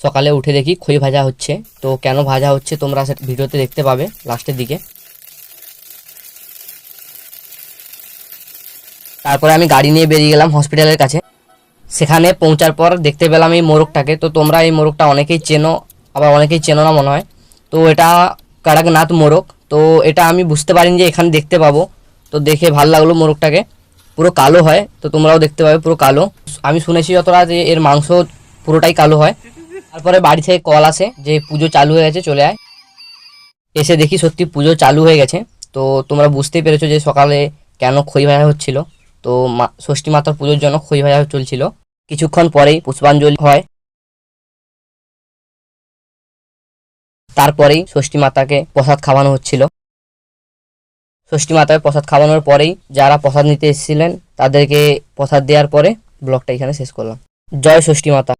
সকালে উঠে দেখি খই ভাজা হচ্ছে। তো কেন ভাজা হচ্ছে তোমরা ভিডিওতে দেখতে পাবে লাস্টের দিকে। তারপরে আমি গাড়ি নিয়ে বেরিয়ে গেলাম হসপিটালের কাছে। সেখানে পৌঁছার পর দেখতে পেলাম এই মোরগটাকে। তো তোমরা এই মোরগটা অনেকেই চেনো, আবার অনেকেই চেনো না মনে হয়। তো এটা কড়াকনাথ মোরগ। তো এটা আমি বুঝতে পারিনি যে এখানে দেখতে পাবো। তো দেখে ভালো লাগলো মোরগটাকে। পুরো কালো হয়, তো তোমরাও দেখতে পাবে পুরো কালো। আমি শুনেছি যতটা যে এর মাংস পুরোটাই কালো হয়। তারপরে বাড়ি থেকে কল আসে যে পুজো চালু হয়ে গেছে, চলে আয়। এসে দেখি সত্যি পুজো চালু হয়ে গেছে। তো তোমরা বুঝতেই পেরেছো যে সকালে কেন খই ভাজা হচ্ছিল। তো ষষ্ঠী মাতার পুজোর জন্য খই ভাজা চলছিল। কিছুক্ষণ পরেই পুষ্পাঞ্জলি হয়। তারপরেই ষষ্ঠী মাতাকে প্রসাদ খাওয়ানো হচ্ছিল। ষষ্ঠী মাতাকে প্রসাদ খাওয়ানোর পরেই যারা প্রসাদ নিতে এসেছিলেন তাদেরকে প্রসাদ দেওয়ার পরে ব্লগটা এখানে শেষ করলাম। জয় ষষ্ঠী মাতা।